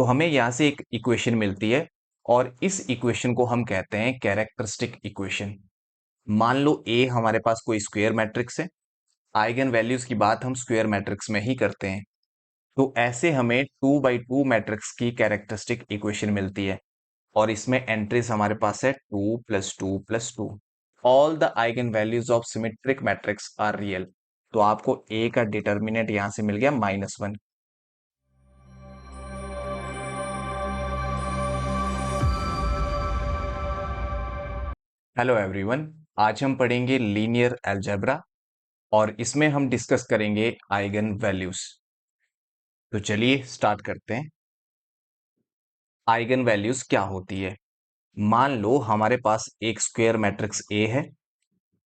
तो हमें यहाँ से एक इक्वेशन मिलती है और इस इक्वेशन को हम कहते हैं कैरेक्टरिस्टिक इक्वेशन। मान लो ए हमारे पास कोई स्क्वायर मैट्रिक्स है, आइगन वैल्यूज की बात हम स्क्वायर मैट्रिक्स में ही करते हैं। तो ऐसे हमें 2 by 2 मैट्रिक्स की कैरेक्टरिस्टिक इक्वेशन मिलती है और इसमें एंट्रीज हमारे पास है 2 + 2 + 2। All the eigen values of symmetric matrix are real. तो आपको ए का डिटर्मिनेंट यहां से मिल गया -1। हेलो एवरीवन, आज हम पढ़ेंगे लीनियर अलजेब्रा और इसमें हम डिस्कस करेंगे आइगन वैल्यूज। तो चलिए स्टार्ट करते हैं। आइगन वैल्यूज क्या होती है? मान लो हमारे पास एक स्क्वायर मैट्रिक्स ए है,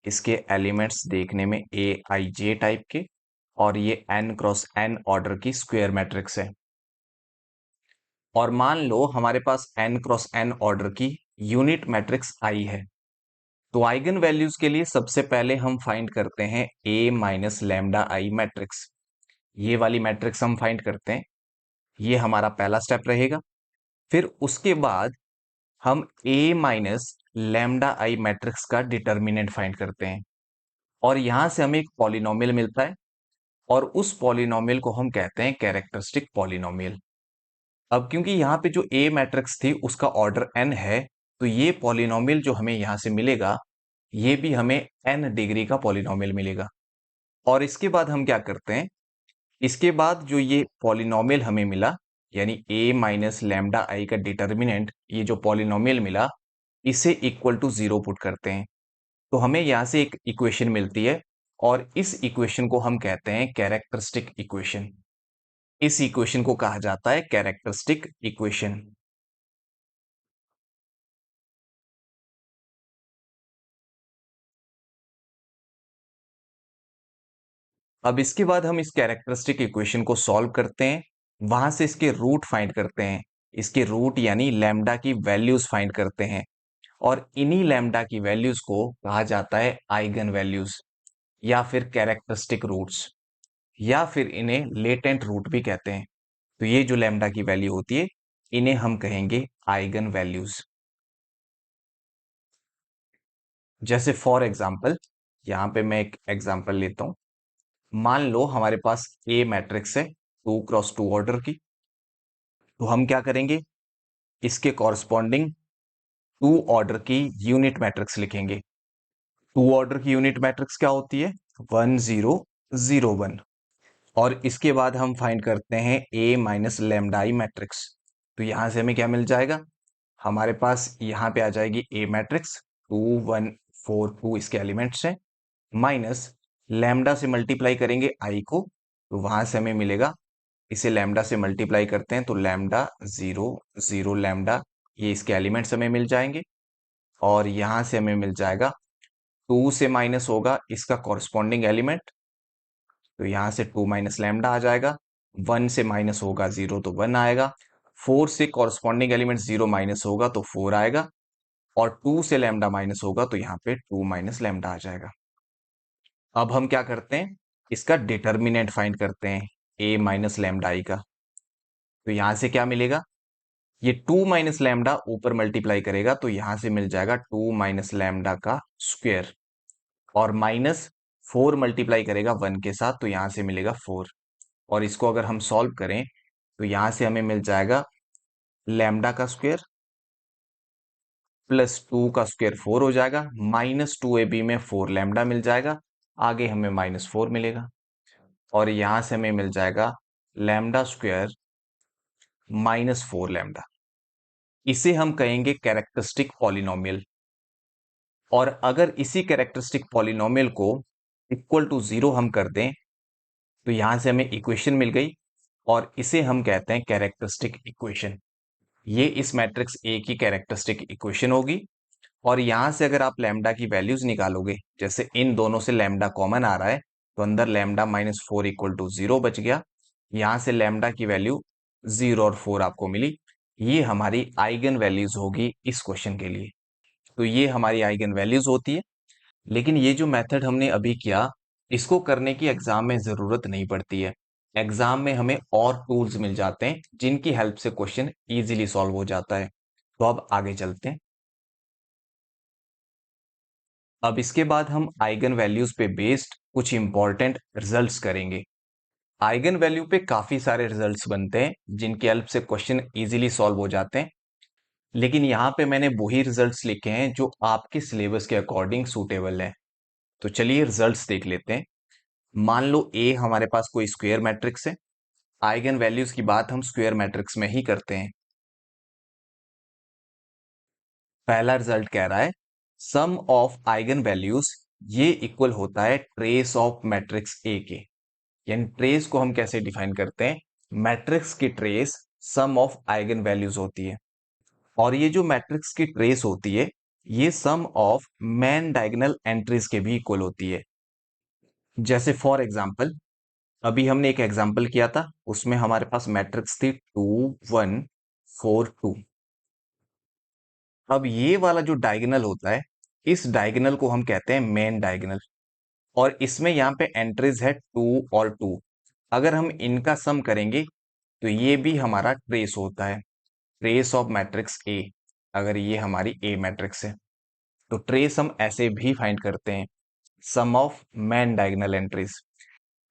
इसके एलिमेंट्स देखने में ए आई जे टाइप के और ये n×n ऑर्डर की स्क्वायर मैट्रिक्स है। और मान लो हमारे पास n×n ऑर्डर की यूनिट मैट्रिक्स आई है। तो आइगन वैल्यूज के लिए सबसे पहले हम फाइंड करते हैं a minus lambda I matrix. ये वाली मैट्रिक्स हम फाइंड करते हैं, ये हमारा पहला स्टेप रहेगा। फिर उसके बाद हम a minus lambda I matrix का डिटर्मिनेंट फाइंड करते हैं और यहां से हमें एक पॉलिनोमियल मिलता है और उस पॉलिनोमियल को हम कहते हैं कैरेक्टरिस्टिक पॉलिनोमियल। अब क्योंकि यहाँ पे जो ए मैट्रिक्स थी उसका ऑर्डर n है, तो ये पॉलिनोमियल जो हमें यहां से मिलेगा ये भी हमें n डिग्री का पॉलिनोमियल मिलेगा। और इसके बाद हम क्या करते हैं, इसके बाद जो ये पॉलिनोमियल हमें मिला यानी a माइनस लैम्डा आई का डिटर्मिनेंट, ये जो पॉलिनोमियल मिला इसे इक्वल टू 0 पुट करते हैं। तो हमें यहां से एक इक्वेशन मिलती है और इस इक्वेशन को हम कहते हैं कैरेक्टरिस्टिक इक्वेशन। इस इक्वेशन को कहा जाता है कैरेक्टरिस्टिक इक्वेशन। अब इसके बाद हम इस कैरेक्टरिस्टिक इक्वेशन को सॉल्व करते हैं, वहां से इसके रूट फाइंड करते हैं। इसके रूट यानी लैम्डा की वैल्यूज फाइंड करते हैं और इन्हीं लैम्डा की वैल्यूज को कहा जाता है आइगन वैल्यूज या फिर कैरेक्टरिस्टिक रूट्स या फिर इन्हें लेटेंट रूट भी कहते हैं। तो ये जो लैम्डा की वैल्यू होती है इन्हें हम कहेंगे आइगन वैल्यूज। जैसे फॉर एग्जाम्पल, यहां पे मैं एक एग्जाम्पल लेता हूं। मान लो हमारे पास ए मैट्रिक्स है 2 × 2 ऑर्डर की। तो हम क्या करेंगे, इसके कॉरस्पॉन्डिंग 2 ऑर्डर की यूनिट मैट्रिक्स लिखेंगे। 2 ऑर्डर की यूनिट मैट्रिक्स क्या होती है? 1 0 0 1। और इसके बाद हम फाइंड करते हैं ए माइनस लैम्डाई मैट्रिक्स। तो यहां से हमें क्या मिल जाएगा, हमारे पास यहां पे आ जाएगी ए मैट्रिक्स 2 1 4 2 इसके एलिमेंट्स हैं, माइनस लैम्डा से मल्टीप्लाई करेंगे आई को, तो वहां से हमें मिलेगा, इसे लैम्डा से मल्टीप्लाई करते हैं तो लैम्डा 0 0 लैम्डा, ये इसके एलिमेंट्स हमें मिल जाएंगे। और यहां से हमें मिल जाएगा 2 से माइनस होगा इसका कॉरस्पॉन्डिंग एलिमेंट, तो यहां से 2 माइनस लैम्डा आ जाएगा। 1 से माइनस होगा 0 तो 1 आएगा। 4 से कॉरस्पॉन्डिंग एलिमेंट 0 माइनस होगा तो 4 आएगा और 2 से लैम्डा माइनस होगा तो यहाँ पे 2 माइनस लैम्डा आ जाएगा। अब हम क्या करते हैं, इसका डिटर्मिनेंट फाइंड करते हैं ए माइनस लैम्डा आई का। तो यहां से क्या मिलेगा, ये 2 माइनस लैम्डा ऊपर मल्टीप्लाई करेगा तो यहां से मिल जाएगा 2 माइनस लैम्डा का स्क्वायर और माइनस 4 मल्टीप्लाई करेगा 1 के साथ तो यहां से मिलेगा 4। और इसको अगर हम सॉल्व करें तो यहां से हमें मिल जाएगा लैम्डा का स्क्वायर प्लस 2 का स्क्वायर 4 हो जाएगा, -2ab में 4 लैम्डा मिल जाएगा, आगे हमें -4 मिलेगा और यहां से हमें मिल जाएगा लैम्डा स्क्वायर -4 लैम्डा। इसे हम कहेंगे कैरेक्टरिस्टिक पॉलिनोमियल। और अगर इसी कैरेक्टरिस्टिक पॉलिनोमियल को इक्वल टू 0 हम कर दें तो यहां से हमें इक्वेशन मिल गई और इसे हम कहते हैं कैरेक्टरिस्टिक इक्वेशन। ये इस मैट्रिक्स ए की कैरेक्टरिस्टिक इक्वेशन होगी। और यहां से अगर आप लैम्डा की वैल्यूज निकालोगे, जैसे इन दोनों से लैम्डा कॉमन आ रहा है तो अंदर लैम्डा -4 = 0 बच गया। यहां से लैम्डा की वैल्यू 0 और 4 आपको मिली। ये हमारी आइगन वैल्यूज होगी इस क्वेश्चन के लिए। तो ये हमारी आइगन वैल्यूज होती है। लेकिन ये जो मेथड हमने अभी किया, इसको करने की एग्जाम में जरूरत नहीं पड़ती है। एग्जाम में हमें और टूल्स मिल जाते हैं जिनकी हेल्प से क्वेश्चन इजीली सॉल्व हो जाता है। तो अब आगे चलते हैं। अब इसके बाद हम आइगन वैल्यूज पे बेस्ड कुछ इंपॉर्टेंट रिजल्ट्स करेंगे। आइगन वैल्यू पे काफी सारे रिजल्ट्स बनते हैं जिनकी हेल्प से क्वेश्चन इजीली सॉल्व हो जाते हैं, लेकिन यहाँ पे मैंने वही रिजल्ट्स लिखे हैं जो आपके सिलेबस के अकॉर्डिंग सूटेबल है। तो चलिए रिजल्ट्स देख लेते हैं। मान लो ए हमारे पास कोई स्क्वायर मैट्रिक्स है। आइगन वैल्यूज की बात हम स्क्वायर मैट्रिक्स में ही करते हैं। पहला रिजल्ट कह रहा है सम ऑफ आइगन वैल्यूज ये इक्वल होता है ट्रेस ऑफ मैट्रिक्स ए के। यानी ट्रेस को हम कैसे डिफाइन करते हैं? मैट्रिक्स की trace sum of eigen values होती है, और ये जो मैट्रिक्स की ट्रेस होती है ये सम ऑफ मैन डायगोनल एंट्रीज के भी इक्वल होती है। जैसे फॉर एग्जांपल अभी हमने एक एग्जांपल किया था, उसमें हमारे पास मैट्रिक्स थी 2 1 4 2। अब ये वाला जो डायगोनल होता है, इस डायगोनल को हम कहते हैं मेन डायगोनल, और इसमें यहाँ पे एंट्रीज है 2 और 2। अगर हम इनका सम करेंगे तो ये भी हमारा ट्रेस होता है, ट्रेस ऑफ मैट्रिक्स ए। अगर ये हमारी ए मैट्रिक्स है तो ट्रेस हम ऐसे भी फाइंड करते हैं, सम ऑफ मैन डायगोनल एंट्रीज।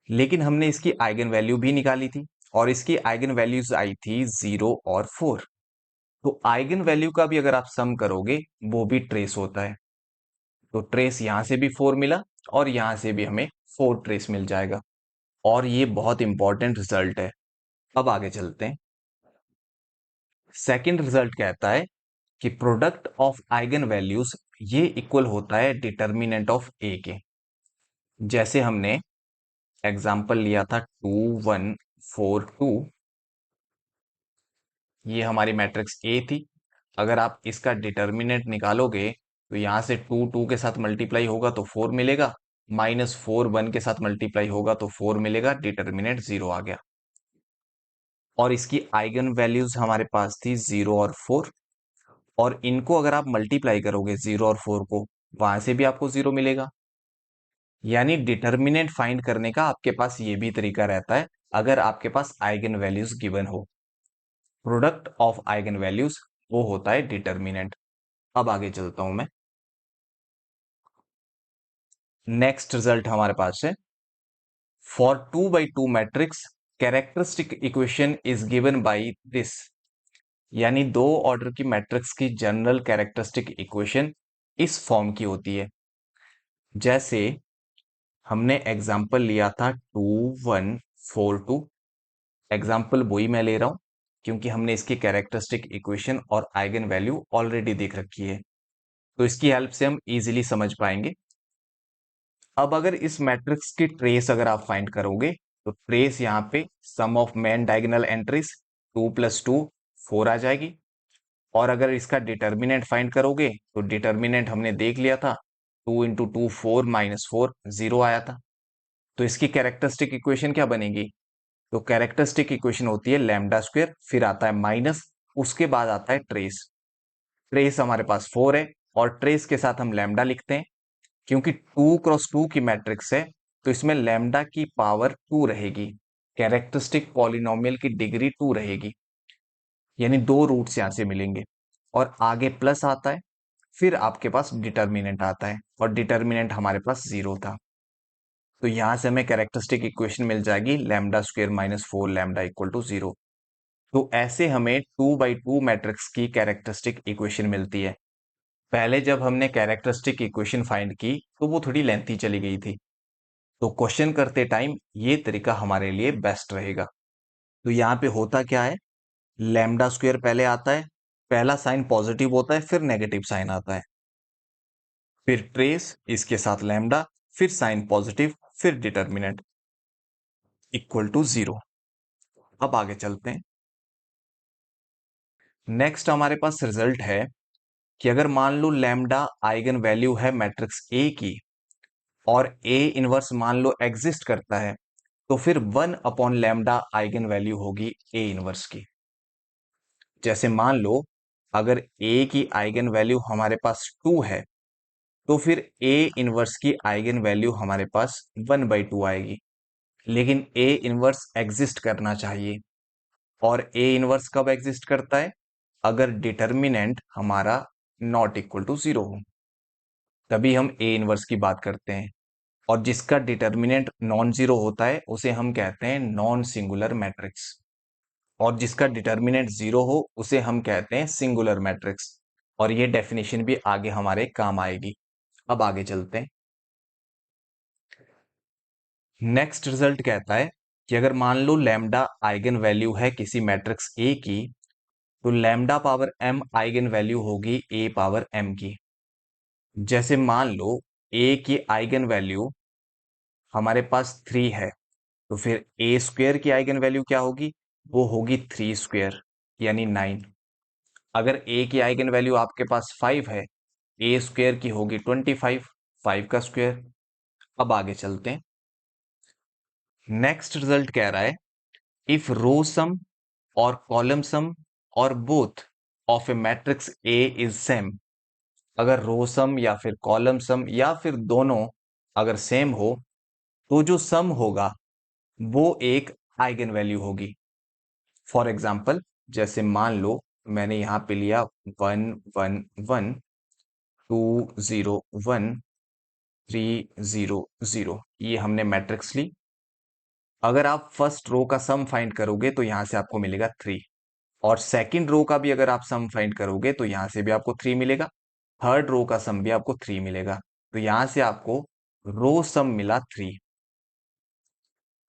लेकिन हमने इसकी आइगन वैल्यू भी निकाली थी, और इसकी आइगन वैल्यूज आई थी 0 और 4। तो आइगन वैल्यू का भी अगर आप सम करोगे वो भी ट्रेस होता है। तो ट्रेस यहां से भी 4 मिला, और यहां से भी हमें 4 ट्रेस मिल जाएगा, और ये बहुत इंपॉर्टेंट रिजल्ट है। अब आगे चलते हैं। सेकंड रिजल्ट कहता है कि प्रोडक्ट ऑफ आइगन वैल्यूज ये इक्वल होता है डिटर्मिनेंट ऑफ ए के। जैसे हमने एग्जाम्पल लिया था 2 1 4 2, ये हमारी मैट्रिक्स ए थी। अगर आप इसका डिटर्मिनेंट निकालोगे तो यहां से 2 2 के साथ मल्टीप्लाई होगा तो 4 मिलेगा, -4 1 के साथ मल्टीप्लाई होगा तो 4 मिलेगा, डिटर्मिनेंट 0 आ गया। और इसकी आइगन वैल्यूज हमारे पास थी 0 और 4, और इनको अगर आप मल्टीप्लाई करोगे 0 और 4 को, वहां से भी आपको 0 मिलेगा। यानी डिटर्मिनेंट फाइंड करने का आपके पास ये भी तरीका रहता है अगर आपके पास आइगन वैल्यूज गिवन हो। प्रोडक्ट ऑफ आइगन वैल्यूज वो होता है डिटर्मिनेंट। अब आगे चलता हूं मैं। नेक्स्ट रिजल्ट हमारे पास है for 2 by 2 matrix characteristic equation is given by this. यानी दो ऑर्डर की मैट्रिक्स की जनरल कैरेक्टरिस्टिक इक्वेशन इस फॉर्म की होती है। जैसे हमने एग्जाम्पल लिया था 2 1 4 2। एग्जाम्पल वही मैं ले रहा हूं क्योंकि हमने इसकी कैरेक्टरिस्टिक इक्वेशन और आइगन वैल्यू ऑलरेडी देख रखी है, तो इसकी हेल्प से हम इजीली समझ पाएंगे। अब अगर इस मैट्रिक्स की ट्रेस अगर आप फाइंड करोगे तो ट्रेस यहाँ पे सम ऑफ मैन डायगोनल एंट्रीज 2 + 2 4 आ जाएगी। और अगर इसका डिटर्मिनेंट फाइंड करोगे तो डिटर्मिनेंट हमने देख लिया था, 2 × 2 4 -4 0 आया था। तो इसकी कैरेक्टरिस्टिक इक्वेशन क्या बनेगी? तो कैरेक्टरिस्टिक इक्वेशन होती है लैम्डा स्क्वायर, फिर आता है माइनस, उसके बाद आता है ट्रेस। ट्रेस हमारे पास 4 है, और ट्रेस के साथ हम लैम्डा लिखते हैं। क्योंकि 2 × 2 की मैट्रिक्स है तो इसमें लैम्डा की पावर 2 रहेगी, कैरेक्टरिस्टिक पॉलिनोमियल की डिग्री 2 रहेगी, यानी दो रूट्स यहां से मिलेंगे। और आगे प्लस आता है, फिर आपके पास डिटर्मिनेंट आता है, और डिटर्मिनेंट हमारे पास 0 था। तो यहां से हमें कैरेक्टरिस्टिक इक्वेशन मिल जाएगी lambda square -4 lambda equal to 0। तो ऐसे हमें 2 by 2 मैट्रिक्स की कैरेक्टरिस्टिक इक्वेशन मिलती है। पहले जब हमने कैरेक्टरिस्टिक इक्वेशन फाइंड की तो वो थोड़ी लेंथी चली गई थी, तो क्वेश्चन करते टाइम ये तरीका हमारे लिए बेस्ट रहेगा। तो यहाँ पे होता क्या है, लैम्डा स्क्वायर पहले आता है, पहला साइन पॉजिटिव होता है, फिर नेगेटिव साइन आता है, फिर ट्रेस, इसके साथ लैम्डा, फिर साइन पॉजिटिव, फिर डिटर्मिनेंट इक्वल टू 0। अब आगे चलते हैं। नेक्स्ट हमारे पास रिजल्ट है कि अगर मान लो लैम्डा आइगन वैल्यू है मैट्रिक्स ए की, और ए इनवर्स मान लो एग्जिस्ट करता है, तो फिर 1/लैम्डा आइगन वैल्यू होगी ए इनवर्स की। जैसे मान लो अगर ए की आइगन वैल्यू हमारे पास 2 है, तो फिर ए इनवर्स की आइगन वैल्यू हमारे पास 1/2 आएगी। लेकिन ए इनवर्स एग्जिस्ट करना चाहिए। और ए इनवर्स कब एग्जिस्ट करता है? अगर डिटर्मिनेंट हमारा नॉट इक्वल टू जीरो हो, तभी हम ए इनवर्स की बात करते हैं। और जिसका डिटर्मिनेंट नॉन जीरो होता है उसे हम कहते हैं नॉन सिंगुलर मैट्रिक्स, और जिसका डिटर्मिनेंट जीरो हो उसे हम कहते हैं सिंगुलर मैट्रिक्स। और ये डेफिनेशन भी आगे हमारे काम आएगी। अब आगे चलते हैं। नेक्स्ट रिजल्ट कहता है कि अगर मान लो लैम्डा आइगन वैल्यू है किसी मैट्रिक्स ए की, तो lambda power m eigen value होगी ए पावर एम की। जैसे मान लो ए की आइगन वैल्यू हमारे पास 3 है, तो फिर ए स्क्वेयर की आइगन वैल्यू क्या होगी? वो होगी 3 स्क्वेयर, यानी 9। अगर ए की आइगन वैल्यू आपके पास 5 है, ए स्क्वेयर की होगी 25, 5 का स्क्वेयर। अब आगे चलते हैं। नेक्स्ट रिजल्ट कह रहा है इफ रो सम और कॉलम सम और both of a matrix A is same. अगर रो सम या फिर कॉलम सम या फिर दोनों अगर सेम हो, तो जो सम होगा वो एक आइगन वैल्यू होगी। फॉर एग्जाम्पल, जैसे मान लो मैंने यहां पे लिया 1 1 1, 2 0 1, 3 0 0, ये हमने मैट्रिक्स ली। अगर आप फर्स्ट रो का सम फाइंड करोगे तो यहां से आपको मिलेगा 3, और सेकंड रो का भी अगर आप सम फाइंड करोगे तो यहां से भी आपको 3 मिलेगा, थर्ड रो का सम भी आपको 3 मिलेगा। तो यहां से आपको रो सम मिला 3।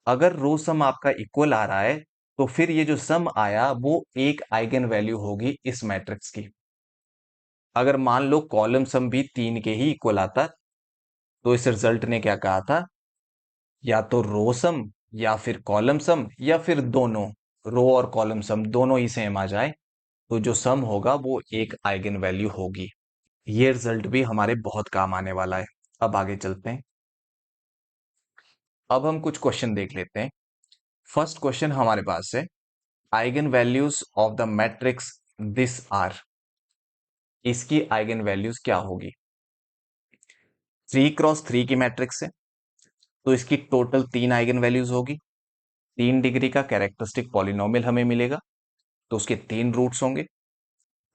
अगर रो सम आपका इक्वल आ रहा है, तो फिर ये जो सम आया वो एक आइगन वैल्यू होगी इस मैट्रिक्स की। अगर मान लो कॉलम सम भी 3 के ही इक्वल आता, तो इस रिजल्ट ने क्या कहा था? या तो रो सम या फिर कॉलम सम या फिर दोनों, रो और कॉलम सम दोनों ही सेम आ जाए, तो जो सम होगा वो एक आइगन वैल्यू होगी। ये रिजल्ट भी हमारे बहुत काम आने वाला है। अब आगे चलते हैं। अब हम कुछ क्वेश्चन देख लेते हैं। फर्स्ट क्वेश्चन हमारे पास है eigen values of the matrix this are. इसकी आइगन वैल्यूज क्या होगी? 3 क्रॉस 3 की मैट्रिक्स है, तो इसकी टोटल 3 आइगन वैल्यूज होगी। 3 डिग्री का कैरेक्टरिस्टिक पॉलिनोमियल हमें मिलेगा, तो उसके 3 रूट्स होंगे।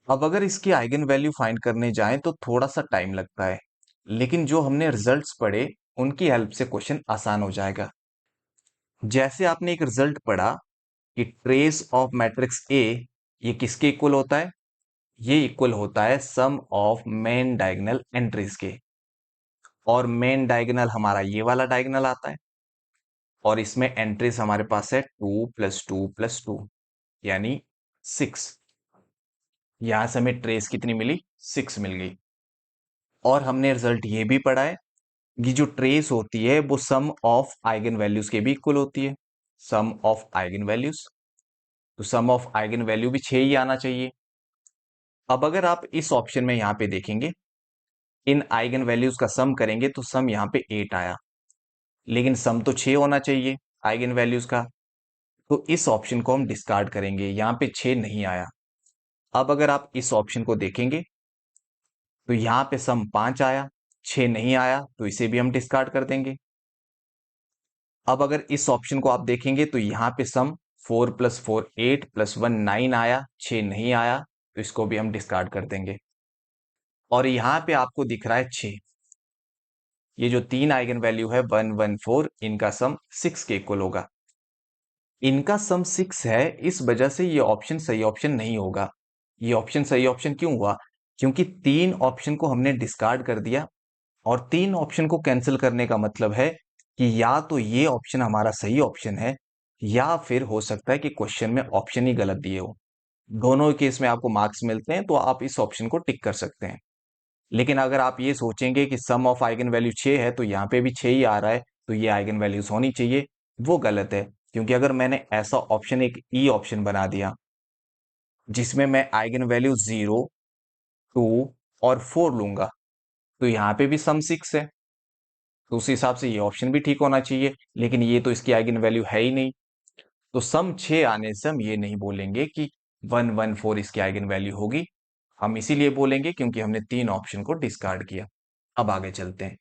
अब अगर इसकी आइगन वैल्यू फाइंड करने जाएं तो थोड़ा सा टाइम लगता है, लेकिन जो हमने रिजल्ट्स पढ़े उनकी हेल्प से क्वेश्चन आसान हो जाएगा। जैसे आपने एक रिजल्ट पढ़ा कि ट्रेस ऑफ मैट्रिक्स ए, ये किसके इक्वल होता है? ये इक्वल होता है सम ऑफ मेन डायगोनल एंट्रीज के। और मेन डायगोनल हमारा ये वाला डायगोनल आता है, और इसमें एंट्रीज हमारे पास है 2 + 2 + 2, यानी 6। यहां से हमें ट्रेस कितनी मिली? 6 मिल गई। और हमने रिजल्ट ये भी पढ़ा है कि जो ट्रेस होती है वो सम ऑफ आइगन वैल्यूज के भी इक्वल होती है। सम ऑफ आइगन वैल्यूज, तो सम ऑफ आइगन वैल्यू भी 6 ही आना चाहिए। अब अगर आप इस ऑप्शन में यहां पे देखेंगे, इन आइगन वैल्यूज का सम करेंगे तो सम यहां पे 8 आया, लेकिन सम तो 6 होना चाहिए आइगन वैल्यूज का, तो इस ऑप्शन को हम डिस्कार्ड करेंगे, यहां पे 6 नहीं आया। अब अगर आप इस ऑप्शन को देखेंगे तो यहां पे सम 5 आया, 6 नहीं आया, तो इसे भी हम डिस्कार्ड कर देंगे। अब अगर इस ऑप्शन को आप देखेंगे तो यहां पे सम 4 + 4 8 +1 9 आया, 6 नहीं आया, तो इसको भी हम डिस्कार्ड कर देंगे। और यहां पे आपको दिख रहा है 6। ये जो 3 आइगन वैल्यू है 1 1 4, इनका सम 6 के इक्वल होगा। इनका सम 6 है, इस वजह से ये ऑप्शन सही ऑप्शन नहीं होगा। ये ऑप्शन सही ऑप्शन क्यों हुआ? क्योंकि 3 ऑप्शन को हमने डिस्कार्ड कर दिया, और 3 ऑप्शन को कैंसिल करने का मतलब है कि या तो ये ऑप्शन हमारा सही ऑप्शन है, या फिर हो सकता है कि क्वेश्चन में ऑप्शन ही गलत दिए हो। दोनों केस में आपको मार्क्स मिलते हैं, तो आप इस ऑप्शन को टिक कर सकते हैं। लेकिन अगर आप ये सोचेंगे कि सम ऑफ आइगन वैल्यू 6 है तो यहां पे भी 6 ही आ रहा है, तो ये आइगन वैल्यूज होनी चाहिए, वो गलत है। क्योंकि अगर मैंने ऐसा ऑप्शन एक ई ऑप्शन बना दिया जिसमें मैं आइगन वैल्यू 0 2 और 4 लूंगा, तो यहां पे भी सम 6 है, तो उस हिसाब से ये ऑप्शन भी ठीक होना चाहिए, लेकिन ये तो इसकी आइगन वैल्यू है ही नहीं। तो सम 6 आने से हम ये नहीं बोलेंगे कि 1 1 4 इसकी आइगन वैल्यू होगी। हम इसीलिए बोलेंगे क्योंकि हमने 3 ऑप्शन को डिस्कार्ड किया। अब आगे चलते हैं।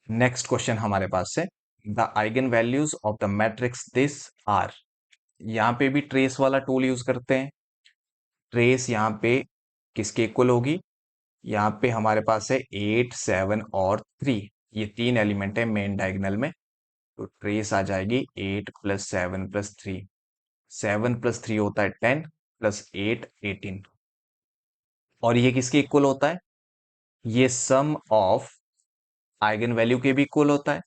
नेक्स्ट क्वेश्चन हमारे पास है the eigen values of the matrix this are. यहाँ पे भी ट्रेस वाला टूल यूज करते हैं। ट्रेस यहाँ पे किसके इक्वल होगी? यहाँ पे हमारे पास है 8, 7 और 3। ये तीन एलिमेंट है मेन डायगोनल में। तो ट्रेस आ जाएगी 8 प्लस 7 प्लस 3। 7 प्लस 3 होता है 10 प्लस 8 18। और ये किसके इक्वल होता है? ये सम ऑफ आइगन वैल्यू के भी इक्वल होता है।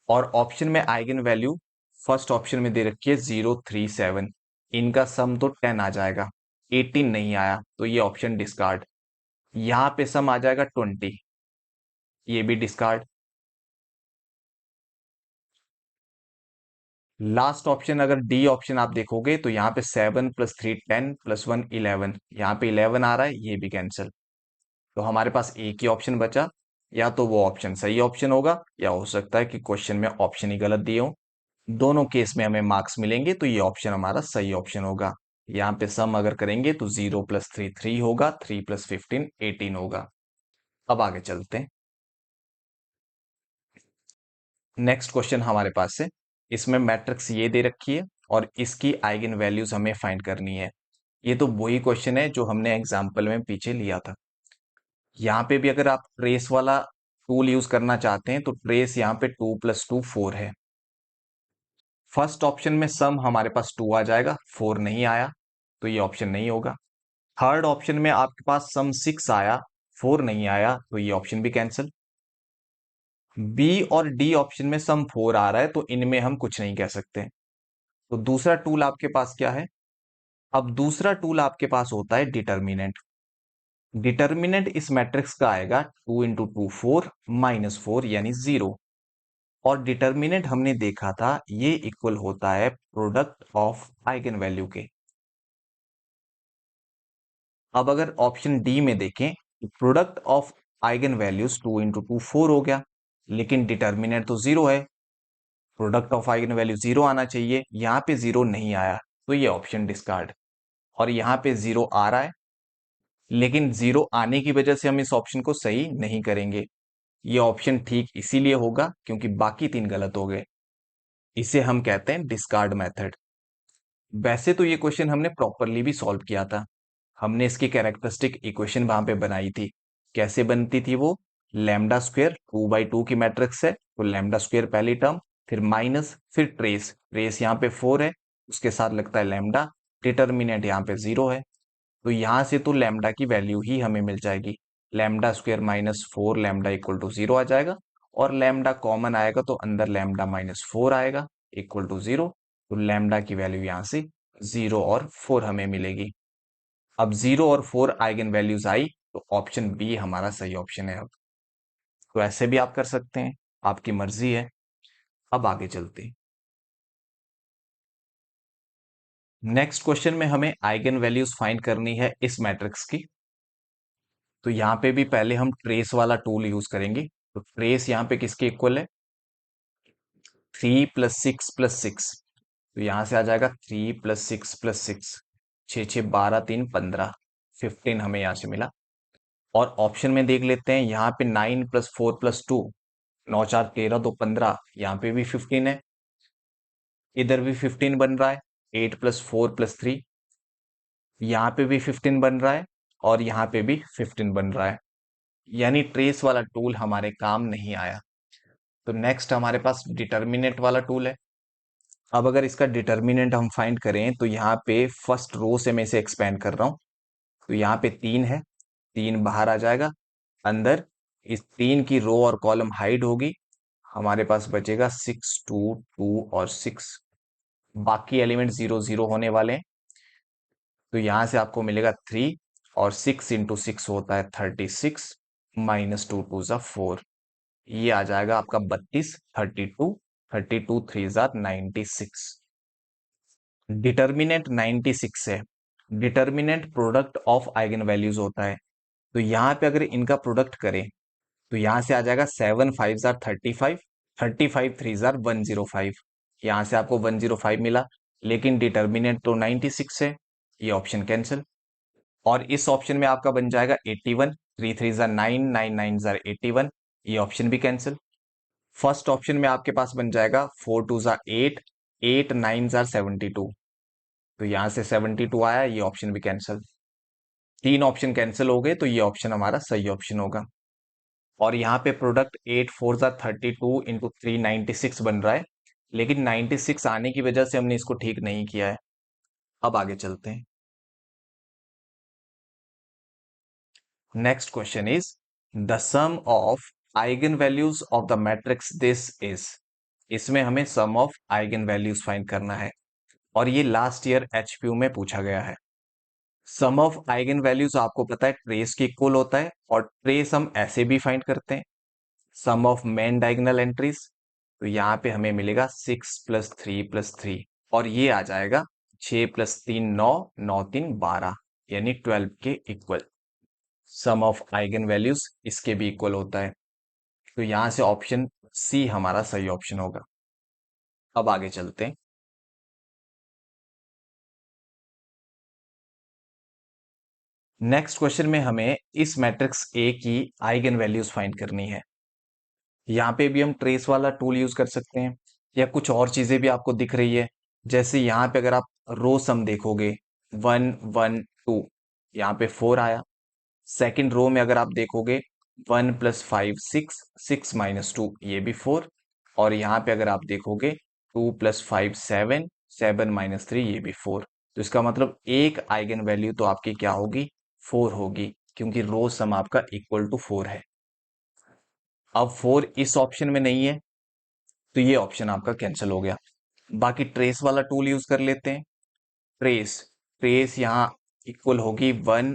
और ऑप्शन में आइगन वैल्यू फर्स्ट ऑप्शन में दे रखी है 0, 3, 7। इनका सम तो 10 आ जाएगा, 18 नहीं आया, तो ये ऑप्शन डिस्कार्ड। यहां पे सम आ जाएगा 20, ये भी डिस्कार्ड। लास्ट ऑप्शन अगर डी ऑप्शन आप देखोगे तो यहाँ पे 7 प्लस 3 10 प्लस 1 11। यहाँ पे 11 आ रहा है, ये भी कैंसिल। तो हमारे पास एक ही ऑप्शन बचा। या तो वो ऑप्शन सही ऑप्शन होगा, या हो सकता है कि क्वेश्चन में ऑप्शन ही गलत दिए हो। दोनों केस में हमें मार्क्स मिलेंगे, तो ये ऑप्शन हमारा सही ऑप्शन होगा। यहाँ पे सम अगर करेंगे तो 0 प्लस 3 3 होगा, 3 प्लस 15 18 होगा। अब आगे चलते हैं। नेक्स्ट क्वेश्चन हमारे पास है, इसमें मैट्रिक्स ये दे रखी है और इसकी आइगन वैल्यूज हमें फाइंड करनी है। ये तो वही क्वेश्चन है जो हमने एग्जाम्पल में पीछे लिया था। यहाँ पे भी अगर आप ट्रेस वाला टूल यूज करना चाहते हैं तो ट्रेस यहाँ पे 2 + 2 4 है। फर्स्ट ऑप्शन में सम हमारे पास 2 आ जाएगा, 4 नहीं आया, तो ये ऑप्शन नहीं होगा। थर्ड ऑप्शन में आपके पास सम 6 आया, 4 नहीं आया, तो ये ऑप्शन भी कैंसिल। बी और डी ऑप्शन में सम 4 आ रहा है, तो इनमें हम कुछ नहीं कह सकते। तो दूसरा टूल आपके पास क्या है? अब दूसरा टूल आपके पास होता है डिटर्मिनेंट। डिटर्मिनेंट इस मैट्रिक्स का आएगा 2 × 2 4 -4 यानी 0। और डिटर्मिनेंट हमने देखा था ये इक्वल होता है प्रोडक्ट ऑफ आइगन वैल्यू के। अब अगर ऑप्शन डी में देखें तो प्रोडक्ट ऑफ आइगन वैल्यूज 2 × 2 4 हो गया, लेकिन डिटर्मिनेंट तो 0 है। प्रोडक्ट ऑफ आइगन वैल्यू 0 आना चाहिए, यहाँ पे 0 नहीं आया, तो ये ऑप्शन डिस्कार्ड। और यहाँ पे 0 आ रहा है, लेकिन 0 आने की वजह से हम इस ऑप्शन को सही नहीं करेंगे। ये ऑप्शन ठीक इसीलिए होगा क्योंकि बाकी तीन गलत हो गए। इसे हम कहते हैं डिस्कार्ड मेथड। वैसे तो ये क्वेश्चन हमने प्रॉपरली भी सॉल्व किया था। हमने इसकी कैरेक्टरिस्टिक इक्वेशन वहां पे बनाई थी। कैसे बनती थी वो? लैम्डा स्क्वेयर 2/2 की मैट्रिक्स है, तो लैम्डा स्क्वेयर पहली टर्म, फिर माइनस, फिर ट्रेस। ट्रेस यहाँ पे 4 है, उसके साथ लगता है लैम्डा। डिटर्मिनेंट यहाँ पे 0 है, तो यहां से तो लैम्डा की वैल्यू ही हमें मिल जाएगी। Lambda square -4 lambda equal to 0 आ जाएगा। और लैम्डा कॉमन आएगा तो अंदर लैम्डा -4 आएगा इक्वल टू 0। तो लैम्डा की वैल्यू यहां से 0 और 4 हमें मिलेगी। अब 0 और 4 आइगन वैल्यूज आई, तो ऑप्शन बी हमारा सही ऑप्शन है। अब तो ऐसे भी आप कर सकते हैं, आपकी मर्जी है। अब आगे चलते हैं। नेक्स्ट क्वेश्चन में हमें आइगन वैल्यूज फाइंड करनी है इस मैट्रिक्स की। तो यहाँ पे भी पहले हम ट्रेस वाला टूल यूज करेंगे। तो ट्रेस यहाँ पे किसके इक्वल है? 3 + 6 + 6। तो यहां से आ जाएगा 3 + 6 + 6। 6 6 12 3 15। 15 हमें यहां से मिला। और ऑप्शन में देख लेते हैं, यहाँ पे 9 + 4 + 2। 9 4 13, तो 15। यहाँ पे भी 15 है, इधर भी 15 बन रहा है। 8 + 4 + 3, यहाँ पे भी 15 बन रहा है, और यहाँ पे भी 15 बन रहा है। यानी ट्रेस वाला टूल हमारे काम नहीं आया। तो नेक्स्ट हमारे पास डिटर्मिनेंट वाला टूल है। अब अगर इसका डिटर्मिनेंट हम फाइंड करें तो यहाँ पे फर्स्ट रो से मैं इसे एक्सपेंड कर रहा हूँ। तो यहाँ पे 3 है, 3 बाहर आ जाएगा। अंदर इस 3 की रो और कॉलम हाइड होगी। हमारे पास बचेगा 6 2 2 और 6। बाकी एलिमेंट 0 0 होने वाले हैं। तो यहां से आपको मिलेगा 3, और 6 × 6 होता है 36, -2 2 = 4। ये आ जाएगा आपका 32, 32, 32 3 96। डिटर्मिनेंट 96 है। Determinant product of eigen values होता है। तो यहाँ पे अगर इनका प्रोडक्ट करें तो यहाँ से आ जाएगा 7 5 35, 35 3 105। यहाँ से आपको 105 मिला, लेकिन डिटर्मिनेंट तो 96 है, ये ऑप्शन कैंसिल। और इस ऑप्शन में आपका बन जाएगा 81। 3 3 9 9 9 81, ये ऑप्शन भी कैंसिल। फर्स्ट ऑप्शन में आपके पास बन जाएगा 4 2 ज़ा 8, 8 9 ज़ा 72। तो यहां से 72 आया, ये ऑप्शन भी कैंसिल। तीन ऑप्शन कैंसिल हो गए, तो ये ऑप्शन हमारा सही ऑप्शन होगा। और यहाँ पे प्रोडक्ट 8 4 ज़ा 32 इंटू 3 96 बन रहा है, लेकिन 96 आने की वजह से हमने इसको ठीक नहीं किया है। अब आगे चलते हैं। Next question is the sum of eigen values of the matrix this is. इसमें हमें sum of eigen values find करना है, और ये लास्ट ईयर एचपीयू में पूछा गया है। सम ऑफ आइगन वैल्यूज आपको पता है ट्रेस के इक्वल होता है, और ट्रेस हम ऐसे भी फाइंड करते हैं, सम ऑफ मेन डायगोनल एंट्रीज। तो यहाँ पे हमें मिलेगा 6 + 3 + 3, और ये आ जाएगा 6 + 3 9, 9 3 12, यानी 12 के equal. Sum of eigen values इसके भी इक्वल होता है, तो यहां से ऑप्शन सी हमारा सही ऑप्शन होगा। अब आगे चलते हैं। नेक्स्ट क्वेश्चन में हमें इस मैट्रिक्स ए की आइगन वैल्यूज फाइंड करनी है। यहाँ पे भी हम ट्रेस वाला टूल यूज कर सकते हैं, या कुछ और चीजें भी आपको दिख रही है। जैसे यहाँ पे अगर आप रो सम देखोगे, 1 1 2, यहाँ पे 4 आया। सेकंड रो में अगर आप देखोगे, 1 + 5 6, 6 - 2 ये भी 4। और यहाँ पे अगर आप देखोगे 2 + 5 7, 7 - 3 ये भी 4। तो इसका मतलब एक आइगन वैल्यू तो आपकी क्या होगी, 4 होगी, क्योंकि रो सम आपका इक्वल टू 4 है। अब 4 इस ऑप्शन में नहीं है, तो ये ऑप्शन आपका कैंसिल हो गया। बाकी ट्रेस वाला टूल यूज कर लेते हैं। ट्रेस ट्रेस यहाँ इक्वल होगी 1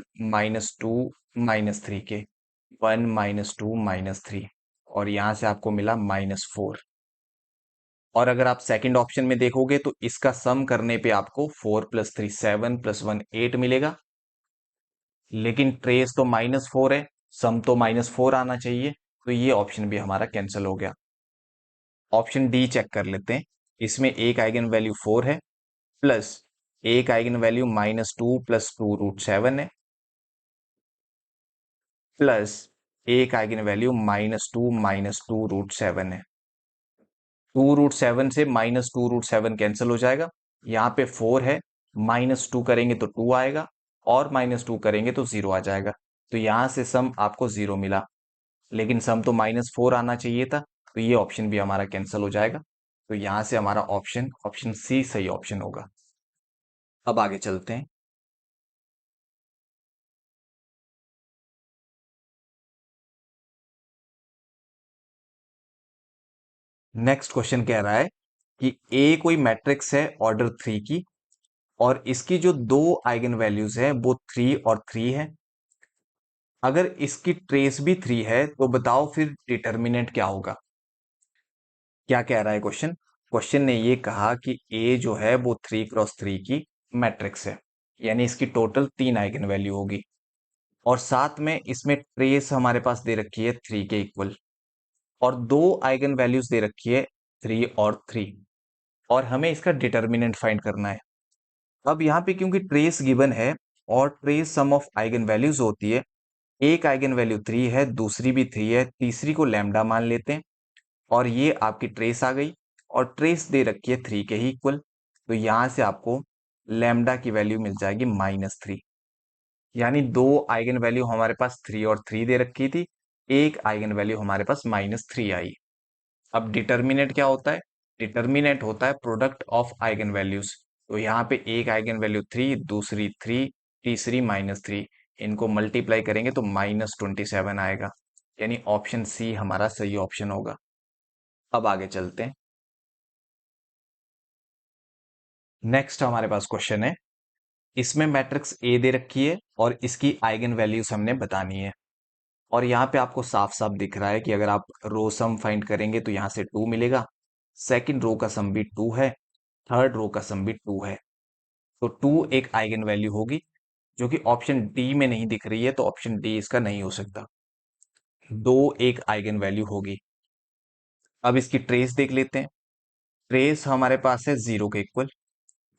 - 2 - 3 के, 1 - 2 - 3, और यहां से आपको मिला -4। और अगर आप सेकंड ऑप्शन में देखोगे तो इसका सम करने पे आपको 4 + 3 7 + 1 8 मिलेगा, लेकिन ट्रेस तो -4 है, सम तो -4 आना चाहिए, तो ये ऑप्शन भी हमारा कैंसिल हो गया। ऑप्शन डी चेक कर लेते हैं। इसमें एक आइगन वैल्यू 4 है, प्लस एक आइगन वैल्यू -2 + 2√7 है, प्लस एक आइगन वैल्यू -2 - 2√7 है। 2√7 से -2√7 कैंसिल हो जाएगा। यहाँ पे 4 है, -2 करेंगे तो 2 आएगा, और -2 करेंगे तो 0 आ जाएगा। तो यहां से सम आपको 0 मिला, लेकिन सम तो -4 आना चाहिए था, तो ये ऑप्शन भी हमारा कैंसिल हो जाएगा। तो यहां से हमारा ऑप्शन ऑप्शन सी सही ऑप्शन होगा। अब आगे चलते हैं। नेक्स्ट क्वेश्चन कह रहा है कि ए कोई मैट्रिक्स है ऑर्डर 3 की, और इसकी जो दो आइगन वैल्यूज है वो 3 और 3 है। अगर इसकी ट्रेस भी 3 है, तो बताओ फिर डिटर्मिनेंट क्या होगा। क्या कह रहा है क्वेश्चन? क्वेश्चन ने ये कहा कि ए जो है वो 3 × 3 की मैट्रिक्स है, यानी इसकी टोटल 3 आइगन वैल्यू होगी, और साथ में इसमें ट्रेस हमारे पास दे रखी है 3 के इक्वल, और दो आइगन वैल्यूज दे रखी है 3 और 3, और हमें इसका डिटर्मिनेंट फाइंड करना है। अब यहाँ पे क्योंकि ट्रेस गिवन है, और trace sum of eigen values होती है, एक आइगन वैल्यू 3 है, दूसरी भी 3 है, तीसरी को लैम्डा मान लेते हैं, और ये आपकी ट्रेस आ गई, और ट्रेस दे रखी है 3 के ही इक्वल। तो यहां से आपको लैम्डा की वैल्यू मिल जाएगी -3, यानी दो आइगन वैल्यू हमारे पास 3 और 3 दे रखी थी, एक आइगन वैल्यू हमारे पास -3 आई। अब डिटर्मिनेंट क्या होता है? डिटर्मिनेंट होता है प्रोडक्ट ऑफ आइगन वैल्यूज। तो यहाँ पे एक आइगन वैल्यू 3, दूसरी 3, तीसरी -3, इनको मल्टीप्लाई करेंगे तो -27 आएगा, यानी ऑप्शन सी हमारा सही ऑप्शन होगा। अब आगे चलते हैं। नेक्स्ट हमारे पास क्वेश्चन है, इसमें मैट्रिक्स ए दे रखी है, और इसकी आइगन वैल्यूज हमने बतानी है। और यहाँ पे आपको साफ साफ दिख रहा है कि अगर आप रो सम फाइंड करेंगे तो यहाँ से 2 मिलेगा, सेकंड रो का सम भी 2 है, थर्ड रो का सम भी 2 है। तो 2 एक आइगन वैल्यू होगी, जो कि ऑप्शन डी में नहीं दिख रही है, तो ऑप्शन डी इसका नहीं हो सकता। 2 एक आइगन वैल्यू होगी। अब इसकी ट्रेस देख लेते हैं। ट्रेस हमारे पास है 0 के इक्वल,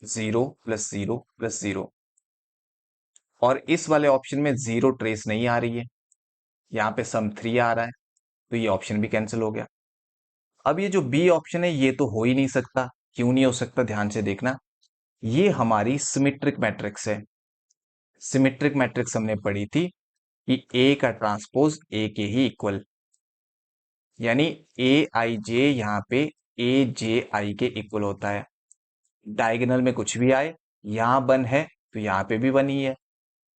0 + 0 + 0, और इस वाले ऑप्शन में 0 ट्रेस नहीं आ रही है, यहाँ पे सम 3 आ रहा है, तो ये ऑप्शन भी कैंसिल हो गया। अब ये जो बी ऑप्शन है ये तो हो ही नहीं सकता। क्यों नहीं हो सकता, ध्यान से देखना। ये हमारी सिमेट्रिक मैट्रिक्स है। सिमेट्रिक मैट्रिक्स हमने पढ़ी थी कि ए का ट्रांसपोज ए के ही इक्वल, यानी ए आई जे यहाँ पे ए जे आई के इक्वल होता है। डायगोनल में कुछ भी आए, यहां वन है तो यहाँ पे भी वन ही है,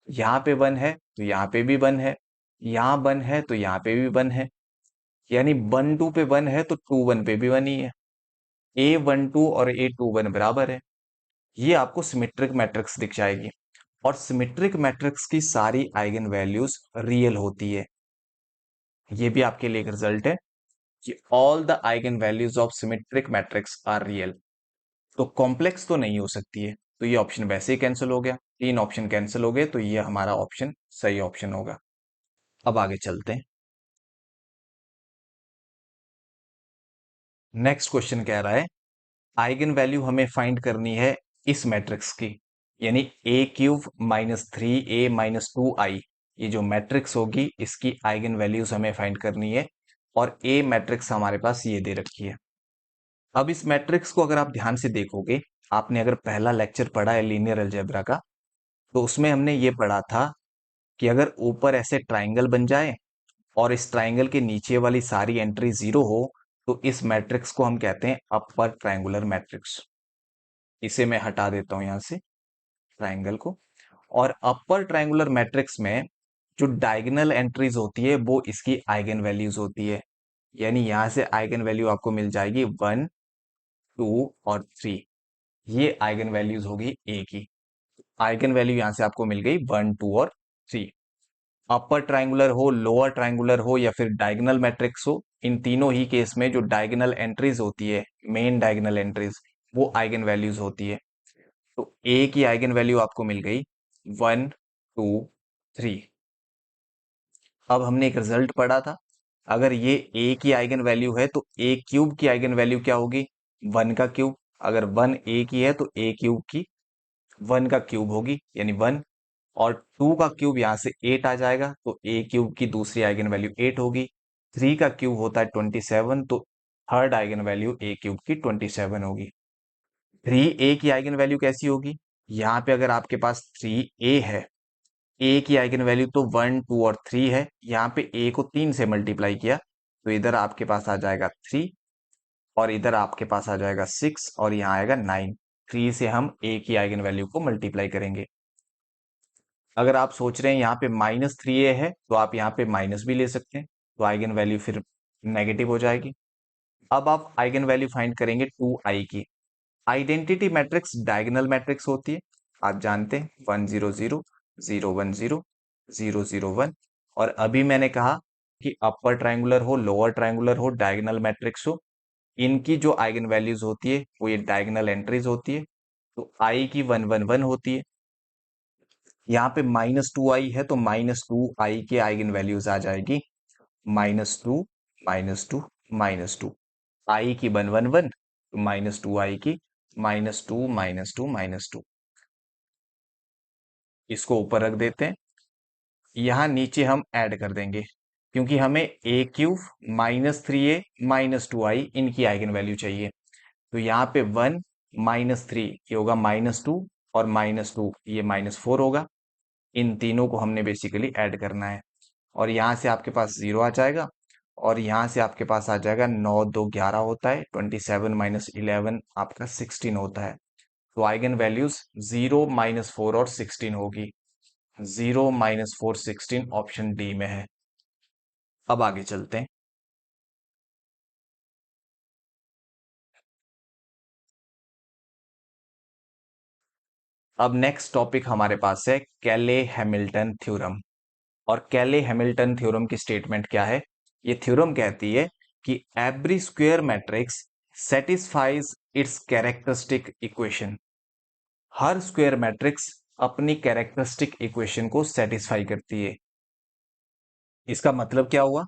यहाँ पे वन है तो यहाँ पे भी वन है, यहाँ वन है तो यहाँ पे भी वन है, यानी वन टू पे वन है तो टू वन पे भी वन ही है। ए वन टू और ए टू वन बराबर है। ये आपको सिमेट्रिक मैट्रिक्स दिख जाएगी। और सिमेट्रिक मैट्रिक्स की सारी आइगन वैल्यूज रियल होती है। ये भी आपके लिए एक रिजल्ट है कि all the eigen values of symmetric matrix are real. तो कॉम्प्लेक्स तो नहीं हो सकती है, तो ये ऑप्शन वैसे ही कैंसिल हो गया। तीन ऑप्शन कैंसिल हो गए, तो ये हमारा ऑप्शन सही ऑप्शन होगा। अब आगे चलते हैं। नेक्स्ट क्वेश्चन कह रहा है आइगन वैल्यू हमें फाइंड करनी है इस मैट्रिक्स की, यानी ए क्यूब माइनस थ्री ए माइनस टू आई, ये जो मैट्रिक्स होगी इसकी आइगन वैल्यूज हमें फाइंड करनी है। और ए मैट्रिक्स हमारे पास ये दे रखी है। अब इस मैट्रिक्स को अगर आप ध्यान से देखोगे, आपने अगर पहला लेक्चर पढ़ा है लीनियर अलजेब्रा का, तो उसमें हमने ये पढ़ा था कि अगर ऊपर ऐसे ट्राइंगल बन जाए और इस ट्राइंगल के नीचे वाली सारी एंट्री जीरो हो, तो इस मैट्रिक्स को हम कहते हैं अपर ट्राइंगुलर मैट्रिक्स। इसे मैं हटा देता हूं यहां से, ट्राइंगल को। और अपर ट्राइंगुलर मैट्रिक्स में जो डायगोनल एंट्रीज होती है वो इसकी आइगन वैल्यूज होती है। यानी यहां से आइगन वैल्यू आपको मिल जाएगी वन, टू और थ्री। ये आइगन वैल्यूज होगी ए की। आइगन वैल्यू यहां से आपको मिल गई वन, टू और थ्री। अपर ट्राइंगुलर हो, लोअर ट्राइंगुलर हो या फिर डायगोनल मैट्रिक्स हो, इन तीनों ही केस में जो डायगोनल एंट्रीज होती है, मेन डायगोनल एंट्रीज, वो आइगन वैल्यूज होती है। तो ए की आइगन वैल्यू आपको मिल गई वन, टू, थ्री। अब हमने एक रिजल्ट पढ़ा था, अगर ये ए की आइगन वैल्यू है तो ए क्यूब की आइगन वैल्यू क्या होगी, वन का क्यूब। अगर वन ए की है तो ए क्यूब की वन का क्यूब होगी, यानी वन। और टू का क्यूब यहां से एट आ जाएगा, तो ए क्यूब की दूसरी आइगन वैल्यू एट होगी। थ्री का क्यूब होता है 27, तो थर्ड आइगन वैल्यू ए क्यूब की 27 होगी। थ्री ए की आइगन वैल्यू कैसी होगी, यहाँ पे अगर आपके पास थ्री ए है, ए की आइगन वैल्यू तो वन, टू और थ्री है, यहाँ पे ए को तीन से मल्टीप्लाई किया तो इधर आपके पास आ जाएगा थ्री, और इधर आपके पास आ जाएगा सिक्स, और यहाँ आएगा नाइन। थ्री से हम ए की आइगन वैल्यू को मल्टीप्लाई करेंगे। अगर आप सोच रहे हैं यहाँ पे माइनस थ्री ए है, तो आप यहाँ पे माइनस भी ले सकते हैं, तो आइगन वैल्यू फिर नेगेटिव हो जाएगी। अब आप आइगन वैल्यू फाइंड करेंगे टू आई की। आइडेंटिटी मैट्रिक्स डायगोनल मैट्रिक्स होती है, आप जानते हैं, one zero zero, zero one zero, zero zero one. और अभी मैंने कहा कि अपर ट्रायंगुलर हो, लोअर ट्रायंगुलर हो, डायगोनल मैट्रिक्स हो, इनकी जो आइगन वैल्यूज होती है वो ये डायगोनल एंट्रीज होती है। तो आई की वन वन वन होती है। यहाँ पे माइनस टू आई है तो माइनस टू आई के आइगन वैल्यूज आ जाएगी minus two, minus two, minus two. आई की वन वन वन, तो माइनस टू आई की minus two, minus two, minus two. इसको ऊपर रख देते हैं। यहां नीचे हम ऐड कर देंगे, क्योंकि हमें ए क्यूब माइनस थ्री ए माइनस टू आई इनकी आइगन वैल्यू चाहिए। तो यहाँ पे वन माइनस थ्री ये होगा माइनस टू, और माइनस टू ये माइनस फोर होगा। इन तीनों को हमने बेसिकली ऐड करना है। और यहाँ से आपके पास जीरो आ जाएगा, और यहाँ से आपके पास आ जाएगा नौ दो ग्यारह होता है, 27 माइनस 11 आपका 16 होता है। तो eigen values zero, minus four और 16 होगी। Zero, minus four, 16 option D में है। अब आगे चलते हैं। अब नेक्स्ट टॉपिक हमारे पास है कैले हैमिल्टन थ्योरम। और कैले हैमिल्टन थ्योरम की स्टेटमेंट क्या है, ये थ्योरम कहती है कि every square matrix satisfies its characteristic equation. हर स्क्वायर मैट्रिक्स अपनी कैरेक्टरिस्टिक इक्वेशन को सेटिस्फाई करती है। इसका मतलब क्या हुआ,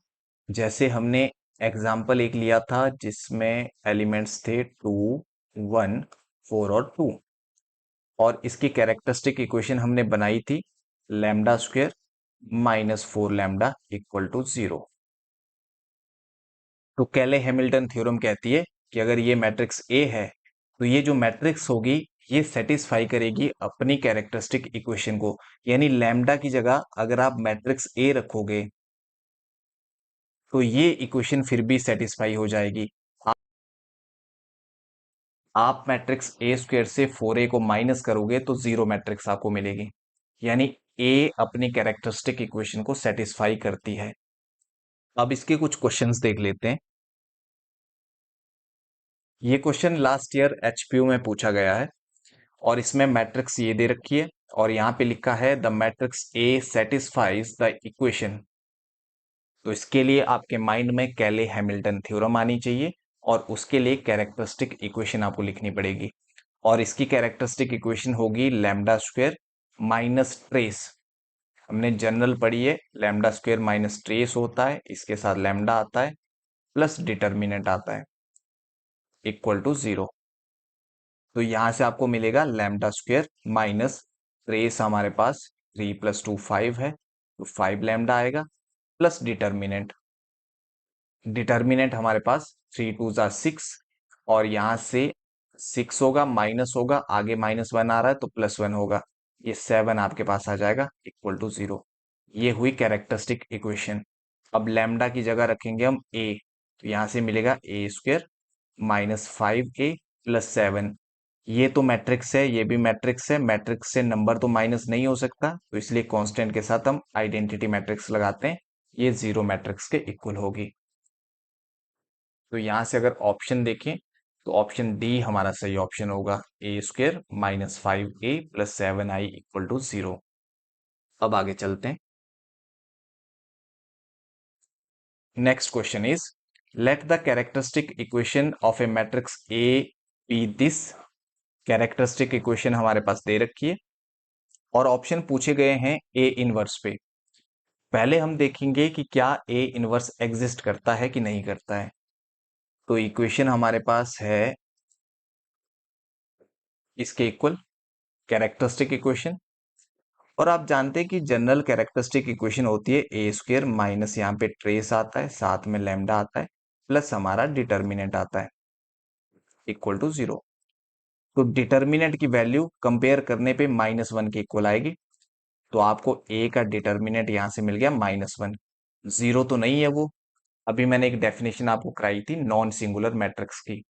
जैसे हमने एग्जाम्पल एक लिया था जिसमें एलिमेंट्स थे टू, वन, फोर और टू, और इसकी कैरेक्टरिस्टिक इक्वेशन हमने बनाई थी lambda square minus four lambda equal to zero. तो कैले हैमिल्टन थ्योरम कहती है कि अगर ये मैट्रिक्स ए है तो ये जो मैट्रिक्स होगी ये सेटिस्फाई करेगी अपनी कैरेक्टरिस्टिक इक्वेशन को। यानी लैम्डा की जगह अगर आप मैट्रिक्स ए रखोगे तो ये इक्वेशन फिर भी सेटिस्फाई हो जाएगी। आप मैट्रिक्स ए स्क्वायर से 4a को माइनस करोगे तो जीरो मैट्रिक्स आपको मिलेगी। यानी ए अपनी कैरेक्टरिस्टिक इक्वेशन को सेटिस्फाई करती है। अब इसके कुछ क्वेश्चंस देख लेते हैं। ये क्वेश्चन लास्ट ईयर एचपीयू में पूछा गया है और इसमें मैट्रिक्स ये दे रखी है और यहाँ पे लिखा है the matrix A satisfies the equation. तो इसके लिए आपके माइंड में कैले हैमिल्टन थ्योरम आनी चाहिए और उसके लिए कैरेक्टरिस्टिक इक्वेशन आपको लिखनी पड़ेगी। और इसकी कैरेक्टरिस्टिक इक्वेशन होगी लैम्डा स्क्वायर माइनस ट्रेस। हमने जनरल पढ़ी है, लैम्डा स्क्वायर माइनस ट्रेस होता है, इसके साथ लैम्डा आता है प्लस डिटर्मिनेंट आता है इक्वल टू जीरो। तो यहां से आपको मिलेगा लैम्डा स्क्वायर माइनस ट्रेस हमारे पास 3 + 2 5 है तो 5 लैम्डा आएगा प्लस डिटर्मिनेंट। डिटर्मिनेंट हमारे पास 3 × 2 = 6 और यहां से 6 होगा माइनस होगा, आगे -1 आ रहा है तो +1 होगा, ये 7 आपके पास आ जाएगा इक्वल टू 0। ये हुई कैरेक्टरिस्टिक इक्वेशन। अब लैम्डा की जगह रखेंगे हम ए, तो यहां से मिलेगा a² -5a + 7। ये तो मैट्रिक्स है, ये भी मैट्रिक्स है, मैट्रिक्स से नंबर तो माइनस नहीं हो सकता तो इसलिए कांस्टेंट के साथ हम आइडेंटिटी मैट्रिक्स लगाते हैं, ये जीरो मैट्रिक्स के इक्वल होगी। तो यहां से अगर ऑप्शन देखें तो ऑप्शन डी हमारा सही ऑप्शन होगा, a² -5a + 7i = 0। अब आगे चलते हैं। Next question is let the characteristic equation of a matrix A be this. Characteristic equation हमारे पास दे रखी है और ऑप्शन पूछे गए हैं ए इनवर्स पे। पहले हम देखेंगे कि क्या ए इनवर्स एग्जिस्ट करता है कि नहीं करता है। तो इक्वेशन हमारे पास है इसके इक्वल कैरेक्टरिस्टिक इक्वेशन और आप जानते हैं कि जनरल कैरेक्टरिस्टिक इक्वेशन होती है a² माइनस यहाँ पे ट्रेस आता है, साथ में लैम्डा आता है प्लस हमारा डिटर्मिनेंट आता है इक्वल टू 0। तो डिटर्मिनेंट की वैल्यू कंपेयर करने पे -1 के इक्वल आएगी। तो आपको a का डिटर्मिनेंट यहां से मिल गया -1। जीरो तो नहीं है वो, अभी मैंने एक डेफिनेशन आपको कराई थी नॉन सिंगुलर मैट्रिक्स की,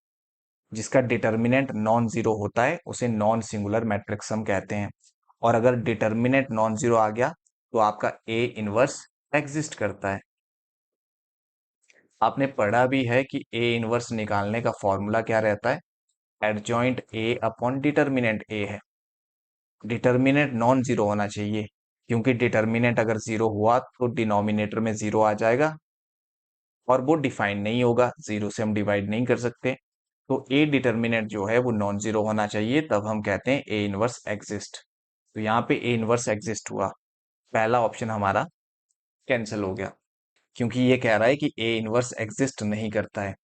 जिसका डिटर्मिनेंट नॉन जीरो होता है उसे नॉन सिंगुलर मैट्रिक्स हम कहते हैं। और अगर डिटर्मिनेंट नॉन जीरो आ गया तो आपका ए इनवर्स एग्जिस्ट करता है। आपने पढ़ा भी है कि ए इनवर्स निकालने का फॉर्मूला क्या रहता है, एडजॉइंट ए अपॉन डिटर्मिनेंट ए है। डिटर्मिनेंट नॉन जीरो होना चाहिए क्योंकि डिटर्मिनेंट अगर जीरो हुआ तो डिनोमिनेटर में जीरो आ जाएगा और वो डिफाइन नहीं होगा, जीरो से हम डिवाइड नहीं कर सकते। तो ए डिटर्मिनेंट जो है वो नॉन जीरो होना चाहिए, तब हम कहते हैं ए इनवर्स एग्जिस्ट। तो यहाँ पे ए इनवर्स एग्जिस्ट हुआ, पहला ऑप्शन हमारा कैंसिल हो गया क्योंकि ये कह रहा है कि ए इनवर्स एग्जिस्ट नहीं करता है।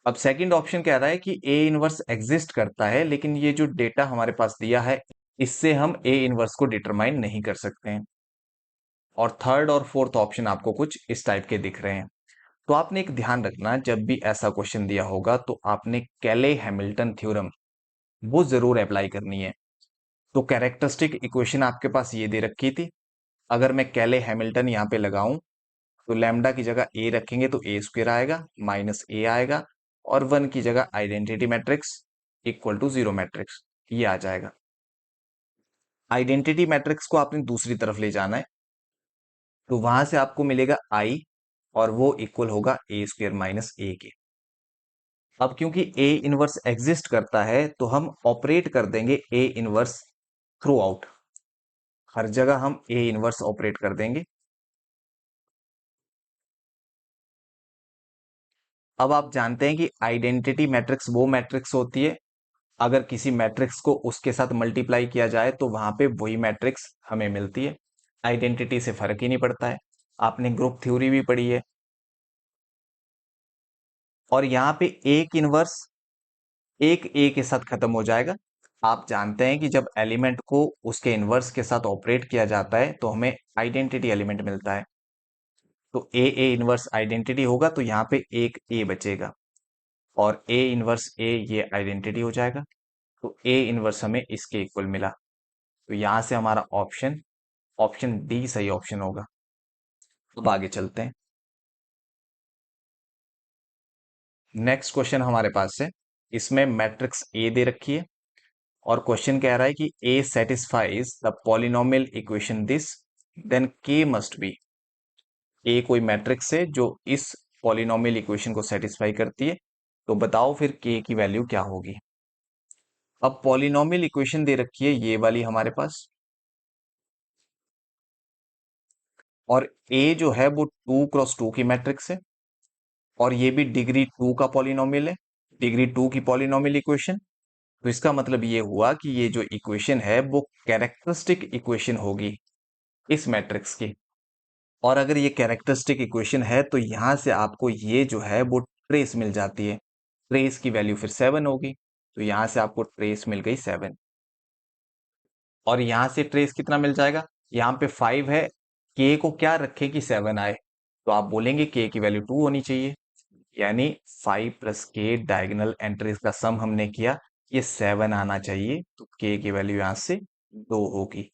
अब सेकंड ऑप्शन कह रहा है कि ए इनवर्स एग्जिस्ट करता है लेकिन ये जो डेटा हमारे पास दिया है इससे हम ए इनवर्स को डिटरमाइन नहीं कर सकते हैं। और थर्ड और फोर्थ ऑप्शन आपको कुछ इस टाइप के दिख रहे हैं। तो आपने एक ध्यान रखना, जब भी ऐसा क्वेश्चन दिया होगा तो आपने कैले हैमिल्टन थ्योरम वो जरूर अप्लाई करनी है। तो कैरेक्टरिस्टिक इक्वेशन आपके पास ये दे रखी थी, अगर मैं कैले हैमिल्टन यहाँ पे लगाऊं तो लैम्डा की जगह ए रखेंगे तो a² आएगा माइनस ए आएगा और 1 की जगह identity matrix equal to 0 matrix ये आ जाएगा। आइडेंटिटी मैट्रिक्स को आपने दूसरी तरफ ले जाना है तो वहां से आपको मिलेगा आई और वो इक्वल होगा a² - a के। अब क्योंकि ए इनवर्स एग्जिस्ट करता है तो हम ऑपरेट कर देंगे ए इनवर्स थ्रू आउट, हर जगह हम ए इनवर्स ऑपरेट कर देंगे। अब आप जानते हैं कि आइडेंटिटी मैट्रिक्स वो मैट्रिक्स होती है अगर किसी मैट्रिक्स को उसके साथ मल्टीप्लाई किया जाए तो वहां पे वही मैट्रिक्स हमें मिलती है, आइडेंटिटी से फर्क ही नहीं पड़ता है। आपने ग्रुप थ्योरी भी पढ़ी है। और यहाँ पे एक इनवर्स एक ए के साथ खत्म हो जाएगा। आप जानते हैं कि जब एलिमेंट को उसके इनवर्स के साथ ऑपरेट किया जाता है तो हमें आइडेंटिटी एलिमेंट मिलता है। तो ए इनवर्स आइडेंटिटी होगा तो यहाँ पे एक ए बचेगा, और ए इनवर्स ए ये आइडेंटिटी हो जाएगा, तो ए इनवर्स हमें इसके इक्वल मिला। तो यहां से हमारा ऑप्शन ऑप्शन डी सही ऑप्शन होगा। अब आगे चलते हैं। नेक्स्ट क्वेश्चन हमारे पास है, इसमें मैट्रिक्स ए दे रखी है और क्वेश्चन कह रहा है कि A satisfies the polynomial equation this, then K must be. A कोई मैट्रिक्स है जो इस पॉलिनोमियल इक्वेशन को सेटिस्फाई करती है, तो बताओ फिर के की वैल्यू क्या होगी। अब पॉलिनोमियल इक्वेशन दे रखी है ये वाली हमारे पास, और ए जो है वो 2x2 की मैट्रिक्स है, और ये भी डिग्री 2 का पॉलिनोमियल है, डिग्री 2 की पॉलिनोमियल इक्वेशन। तो इसका मतलब ये हुआ कि ये जो इक्वेशन है वो कैरेक्टरिस्टिक इक्वेशन होगी इस मैट्रिक्स की। और अगर ये कैरेक्टरिस्टिक इक्वेशन है तो यहां से आपको ये जो है वो ट्रेस मिल जाती है, ट्रेस की वैल्यू फिर 7 होगी, तो यहां से आपको ट्रेस मिल गई 7। और यहां से ट्रेस कितना मिल जाएगा, यहाँ पे 5 है, के को क्या रखे कि 7 आए, तो आप बोलेंगे के की वैल्यू 2 होनी चाहिए, यानी 5 प्लस के डायगोनल एंट्रीज का सम हमने किया, ये 7 आना चाहिए, तो के की वैल्यू यहां से 2 होगी।